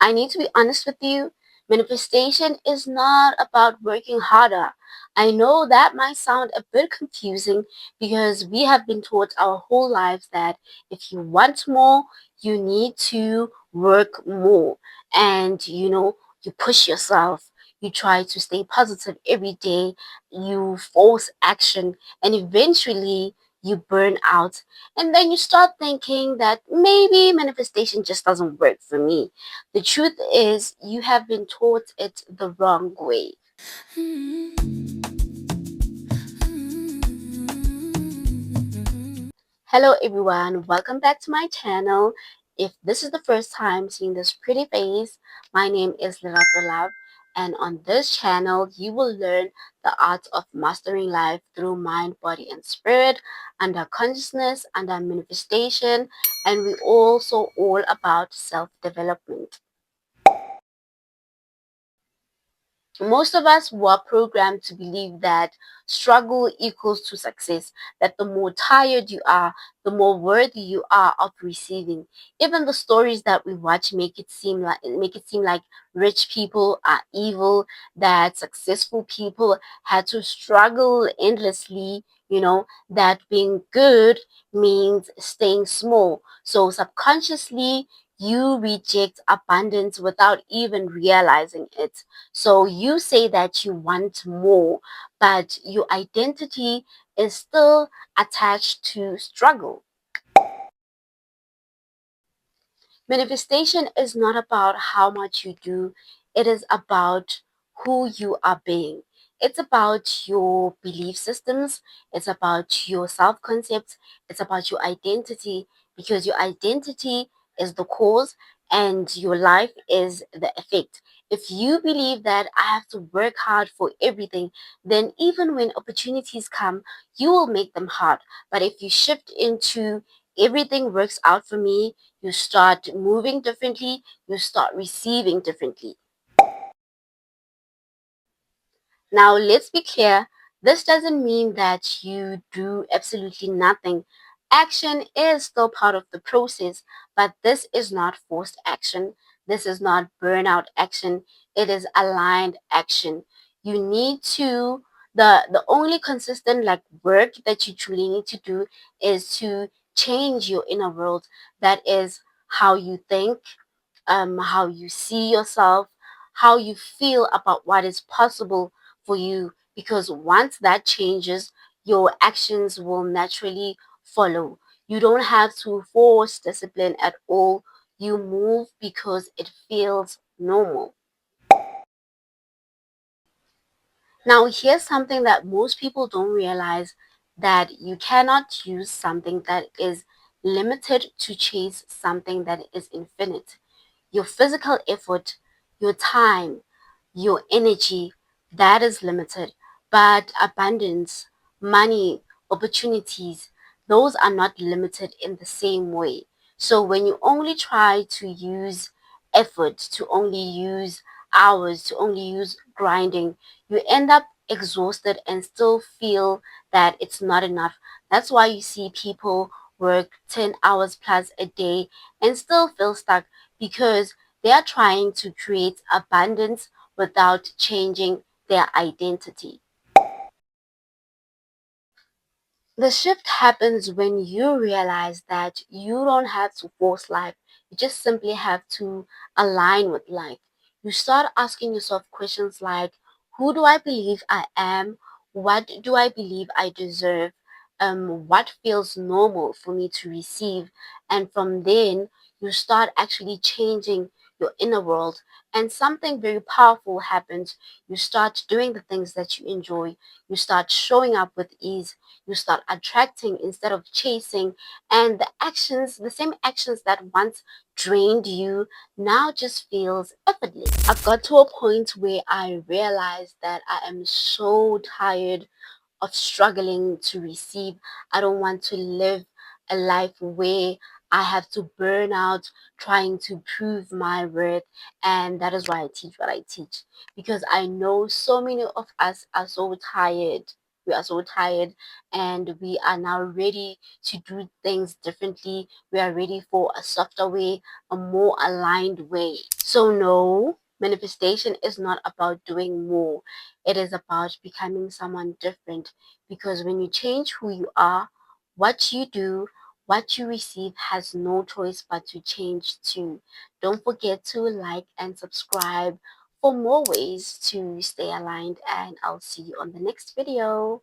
I need to be honest with you. Manifestation is not about working harder. I know that might sound a bit confusing because we have been taught our whole lives that if you want more, you need to work more. And you push yourself. You try to stay positive every day. You force action. And eventually, you burn out. And then you start thinking that maybe manifestation just doesn't work for me. The truth is, you have been taught it the wrong way. Hello, everyone. Welcome back to my channel. If this is the first time seeing this pretty face, my name is Lerato Love, and on this channel, you will learn the art of mastering life through mind, body, and spirit, under consciousness, under manifestation, and we also all about self-development. Most of us were programmed to believe that struggle equals to success, that the more tired you are, the more worthy you are of receiving. Even the stories that we watch make it seem like rich people are evil, that successful people had to struggle endlessly, that being good means staying small. So subconsciously you reject abundance without even realizing it. So you say that you want more, but your identity is still attached to struggle. Manifestation is not about how much you do, it is about who you are being. It's about your belief systems, it's about your self concepts, it's about your identity, because your identity is the cause and your life is the effect. If you believe that I have to work hard for everything, then even when opportunities come, you will make them hard. But if you shift into everything works out for me, you start moving differently, you start receiving differently. Now, let's be clear, this doesn't mean that you do absolutely nothing. Action is still part of the process, but this is not forced action. This is not burnout action. It is aligned action. You need to the only consistent like work that you truly need to do is to change your inner world. That is how you think, how you see yourself, how you feel about what is possible for you. Because once that changes, your actions will naturally follow. You don't have to force discipline at all. You move because it feels normal. Now, here's something that most people don't realize, that you cannot use something that is limited to chase something that is infinite. Your physical effort, your time, your energy, that is limited. But abundance, money, opportunities, those are not limited in the same way. So when you only try to use effort, to only use hours, to only use grinding, you end up exhausted and still feel that it's not enough. That's why you see people work 10 hours plus a day and still feel stuck, because they are trying to create abundance without changing their identity. The shift happens when you realize that you don't have to force life. You just simply have to align with life. You start asking yourself questions like, who do I believe I am? What do I believe I deserve? What feels normal for me to receive? And from then, you start actually changing your inner world. And something very powerful happens. You start doing the things that you enjoy. You start showing up with ease, you start attracting instead of chasing, and the same actions that once drained you, now just feels effortless. I've got to a point where I realized that I am so tired of struggling to receive. I don't want to live a life where I have to burn out trying to prove my worth. And that is why I teach what I teach, because I know so many of us are so tired. we are so tired, and we are now ready to do things differently. We are ready for a softer way, a more aligned way. So no, manifestation is not about doing more. It is about becoming someone different, because when you change who you are, what you do, what you receive has no choice but to change too. Don't forget to like and subscribe for more ways to stay aligned, and I'll see you on the next video.